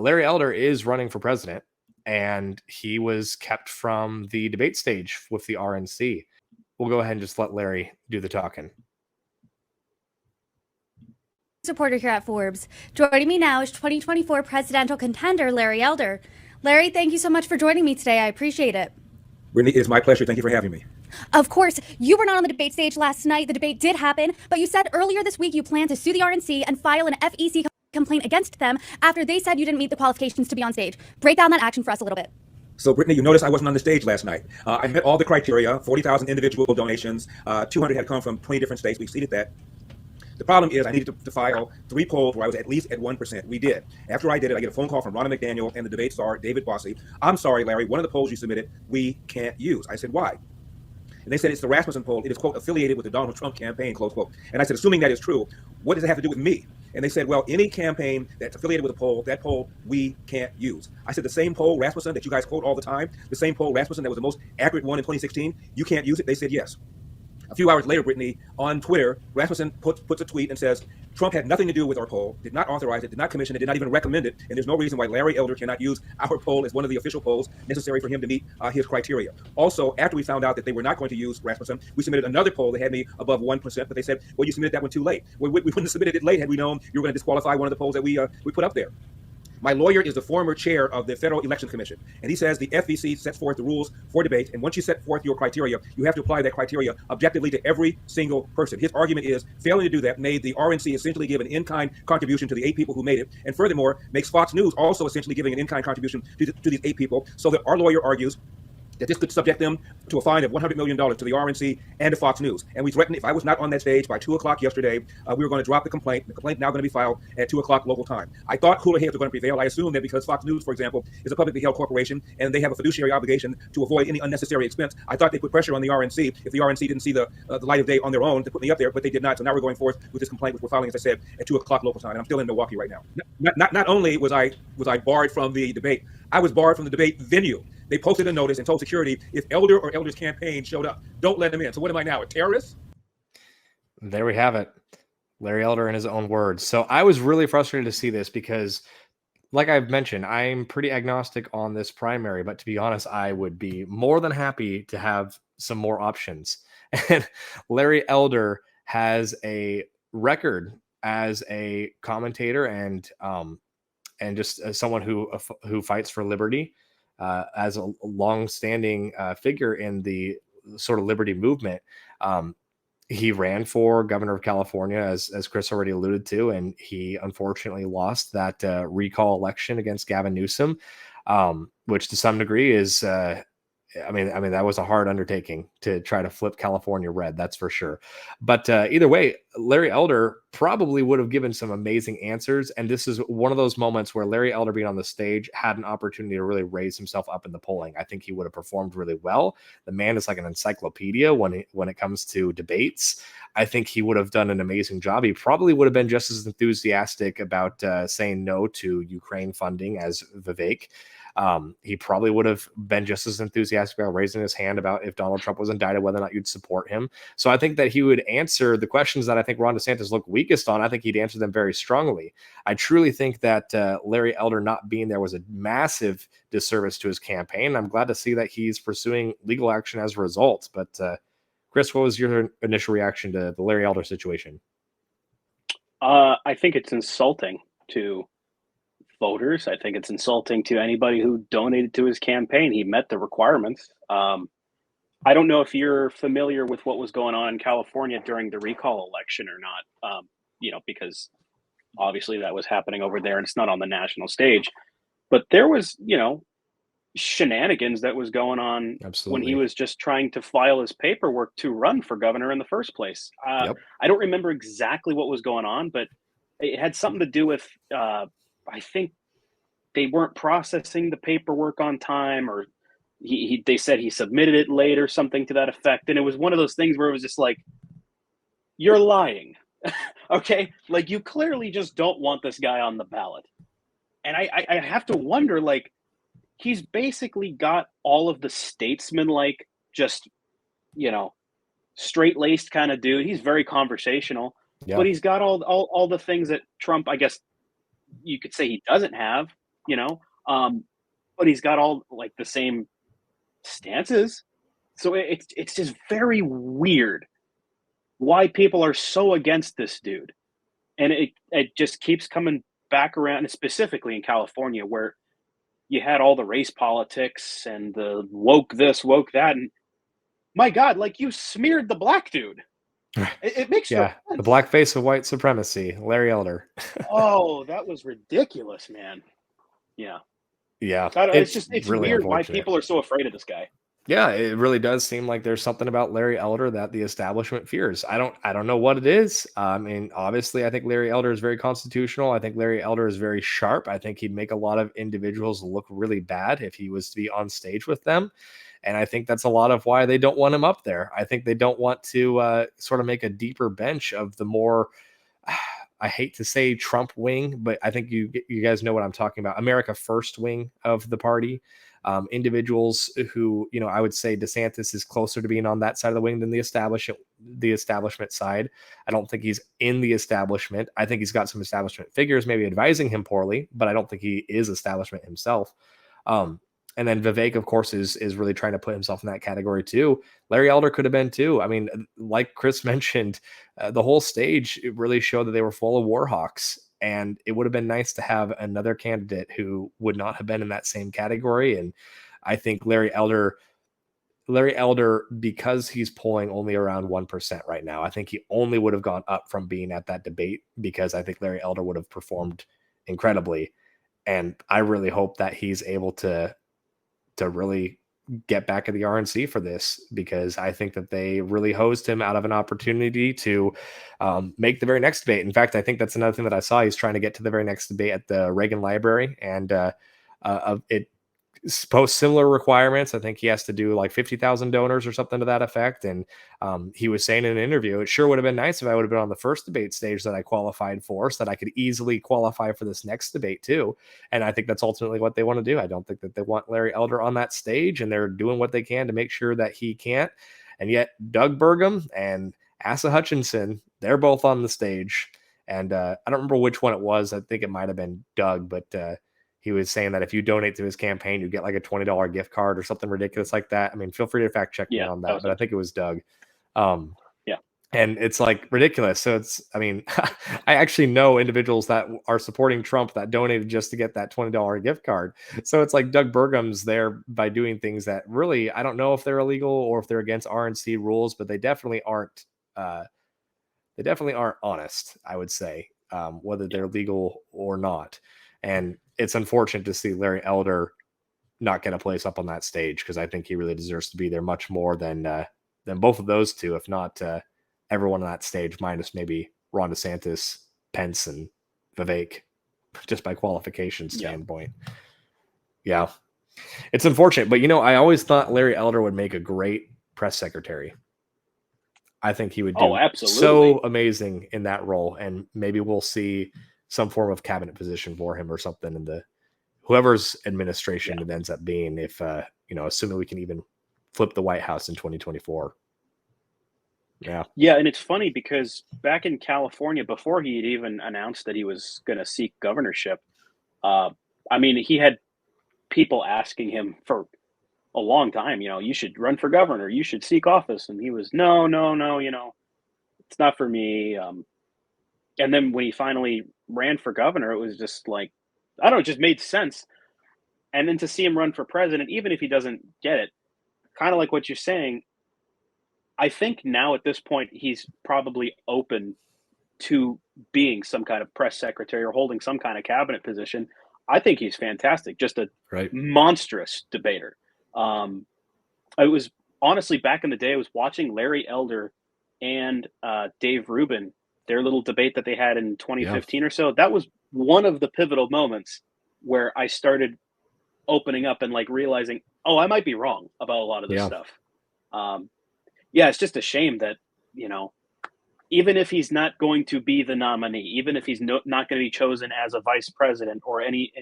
Larry Elder is running for president, and he was kept from the debate stage with the RNC. We'll go ahead and just let Larry do the talking. Supporter here at Forbes. Joining me now is 2024 presidential contender Larry Elder. Larry, thank you so much for joining me today. I appreciate it. Brittany, it's my pleasure. Thank you for having me. Of course, you were not on the debate stage last night. The debate did happen, but you said earlier this week you plan to sue the RNC and file an FEC complaint against them after they said you didn't meet the qualifications to be on stage. Break down that action for us a little bit. So, Brittany, you noticed I wasn't on the stage last night. I met all the criteria, 40,000 individual donations, 200 had come from 20 different states. We exceeded that. The problem is I needed to file 3 polls where I was at least at 1%. We did. After I did it, I get a phone call from Ronna McDaniel and the debate star, David Bossie. I'm sorry, Larry, one of the polls you submitted, we can't use. I said, why? And they said, it's the Rasmussen poll. It is, quote, affiliated with the Donald Trump campaign, close quote. And I said, assuming that is true, what does it have to do with me? And they said, well, any campaign that's affiliated with a poll, that poll we can't use. I said, the same poll, Rasmussen, that you guys quote all the time, the same poll, Rasmussen, that was the most accurate one in 2016, you can't use it? They said, yes. A few hours later, Brittany, on Twitter, Rasmussen puts a tweet and says, Trump had nothing to do with our poll, did not authorize it, did not commission it, did not even recommend it, and there's no reason why Larry Elder cannot use our poll as one of the official polls necessary for him to meet his criteria. Also, after we found out that they were not going to use Rasmussen, we submitted another poll that had me above 1%, but they said, well, you submitted that one too late. We wouldn't have submitted it late had we known you were going to disqualify one of the polls that we put up there. My lawyer is the former chair of the Federal Election Commission, and he says the FEC sets forth the rules for debate, and once you set forth your criteria, you have to apply that criteria objectively to every single person. His argument is failing to do that made the RNC essentially give an in-kind contribution to the 8 people who made it, and furthermore, makes Fox News also essentially giving an in-kind contribution to these 8 people, so that our lawyer argues that this could subject them to a fine of $100 million to the RNC and to Fox News. And we threatened if I was not on that stage by 2 o'clock yesterday, we were going to drop the complaint. The complaint now going to be filed at 2 o'clock local time. I thought cooler heads were going to prevail. I assume that because Fox News, for example, is a publicly held corporation and they have a fiduciary obligation to avoid any unnecessary expense, I thought they put pressure on the RNC if the RNC didn't see the light of day on their own to put me up there, but they did not. So now we're going forth with this complaint, which we're filing, as I said, at 2 o'clock local time. And I'm still in Milwaukee right now. Not only was I barred from the debate, I was barred from the debate venue. They posted a notice and told security if Elder or Elder's campaign showed up, don't let them in. So what am I now, a terrorist? There we have it. Larry Elder in his own words. So I was really frustrated to see this because, like I've mentioned, I'm pretty agnostic on this primary, but to be honest, I would be more than happy to have some more options. And Larry Elder has a record as a commentator and just as someone who fights for liberty. As a long-standing figure in the sort of liberty movement. He ran for governor of California, as Chris already alluded to, and he unfortunately lost that recall election against Gavin Newsom, which to some degree is, I mean, that was a hard undertaking to try to flip California red, that's for sure. But either way, Larry Elder probably would have given some amazing answers. And this is one of those moments where Larry Elder being on the stage had an opportunity to really raise himself up in the polling. I think he would have performed really well. The man is like an encyclopedia when it comes to debates. I think he would have done an amazing job. He probably would have been just as enthusiastic about saying no to Ukraine funding as Vivek. He probably would have been just as enthusiastic about raising his hand about if Donald Trump was indicted, whether or not you'd support him. So I think that he would answer the questions that I think Ron DeSantis looked weakest on. I think he'd answer them very strongly. I truly think that Larry Elder not being there was a massive disservice to his campaign. I'm glad to see that he's pursuing legal action as a result. But Chris, what was your initial reaction to the Larry Elder situation? I think it's insulting to voters. I think it's insulting to anybody who donated to his campaign. He met the requirements. I don't know if you're familiar with what was going on in California during the recall election or not, because obviously that was happening over there and it's not on the national stage. But there was, shenanigans that was going on. Absolutely. When he was just trying to file his paperwork to run for governor in the first place. Yep. I don't remember exactly what was going on, but it had something to do with I think they weren't processing the paperwork on time, or they said he submitted it late or something to that effect. And it was one of those things where it was just like, you're lying. Okay. Like, you clearly just don't want this guy on the ballot. And I have to wonder, like, he's basically got all of the statesman-like, just, straight-laced kind of dude. He's very conversational, but he's got all the things that Trump, I guess, you could say he doesn't have. you know, but he's got all like the same stances. So it's just very weird why people are so against this dude. And it just keeps coming back around, and specifically in California, where you had all the race politics and the woke this, woke that, and my God, like you smeared the black dude. It makes no Yeah, the sense. blackface of white supremacy, Larry Elder. Oh, that was ridiculous, man. Yeah. Yeah, It's really weird why unfortunate. people are so afraid of this guy. Yeah, it really does seem like there's something about Larry Elder that the establishment fears. I don't know what it is. I mean, obviously, I think Larry Elder is very constitutional. I think Larry Elder is very sharp. I think he'd make a lot of individuals look really bad if he was to be on stage with them. And I think that's a lot of why they don't want him up there. I think they don't want to sort of make a deeper bench of the more, I hate to say Trump wing, but I think you guys know what I'm talking about. America First wing of the party. Individuals who, you know, I would say DeSantis is closer to being on that side of the wing than the establishment side. I don't think he's in the establishment. I think he's got some establishment figures maybe advising him poorly, but I don't think he is establishment himself. And then Vivek, of course, is really trying to put himself in that category too. Larry Elder could have been too. I mean, like Chris mentioned, the whole stage, it really showed that they were full of war hawks. And it would have been nice to have another candidate who would not have been in that same category. And I think Larry Elder, because he's polling only around 1% right now, I think he only would have gone up from being at that debate, because I think Larry Elder would have performed incredibly. And I really hope that he's able to really get back at the RNC for this, because I think that they really hosed him out of an opportunity to make the very next debate. In fact, I think that's another thing that I saw. He's trying to get to the very next debate at the Reagan Library, and it post similar requirements. I think he has to do like 50,000 donors or something to that effect. And he was saying in an interview, it sure would have been nice if I would have been on the first debate stage that I qualified for, so that I could easily qualify for this next debate too. And I think that's ultimately what they want to do. I don't think that they want Larry Elder on that stage, and they're doing what they can to make sure that he can't. And yet Doug Burgum and Asa Hutchinson, they're both on the stage. And I don't remember which one it was. I think it might have been Doug, but he was saying that if you donate to his campaign, you get like a $20 gift card or something ridiculous like that. I mean, feel free to fact check me on that, but I think it was Doug. Yeah. And it's like ridiculous. So it's, I mean, I actually know individuals that are supporting Trump that donated just to get that $20 gift card. So it's like Doug Burgum's there by doing things that really, I don't know if they're illegal or if they're against RNC rules, but they definitely aren't honest, I would say, whether they're legal or not. And it's unfortunate to see Larry Elder not get a place up on that stage, because I think he really deserves to be there much more than both of those two, if not everyone on that stage, minus maybe Ron DeSantis, Pence, and Vivek, just by qualification standpoint. Yeah. It's unfortunate, but you know, I always thought Larry Elder would make a great press secretary. I think he would do so amazing in that role, and maybe we'll see some form of cabinet position for him or something in the whoever's administration it ends up being, if assuming we can even flip the White House in 2024. Yeah, and it's funny because back in California, before he had even announced that he was going to seek governorship, I mean, he had people asking him for a long time, you should run for governor, you should seek office, and he was no, it's not for me. And then when he finally ran for governor, it was just like, I don't know, it just made sense. And then to see him run for president, even if he doesn't get it, kind of like what you're saying, I think now at this point, he's probably open to being some kind of press secretary or holding some kind of cabinet position. I think he's fantastic, just a monstrous debater. I was honestly, back in the day, I was watching Larry Elder and Dave Rubin, their little debate that they had in 2015 or so. That was one of the pivotal moments where I started opening up and like realizing, oh, I might be wrong about a lot of this stuff. It's just a shame that, even if he's not going to be the nominee, even if he's not going to be chosen as a vice president or any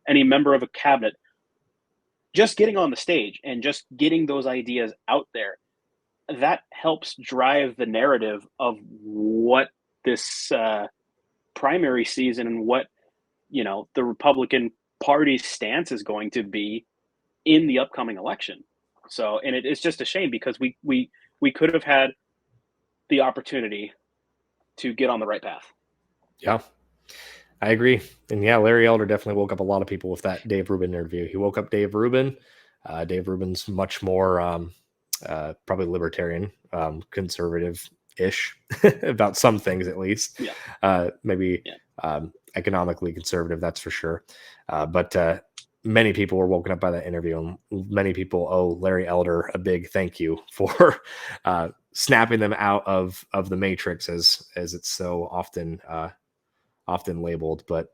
member of a cabinet, just getting on the stage and just getting those ideas out there, that helps drive the narrative of what this primary season and what, the Republican party's stance is going to be in the upcoming election. So, and it's just a shame because we could have had the opportunity to get on the right path. Yeah, I agree. And yeah, Larry Elder definitely woke up a lot of people with that Dave Rubin interview. He woke up Dave Rubin. Dave Rubin's much more probably libertarian, conservative-ish about some things, at least. Yeah. Maybe economically conservative, that's for sure. But many people were woken up by that interview, and many people owe Larry Elder a big thank you for snapping them out of the matrix, as it's so often labeled. But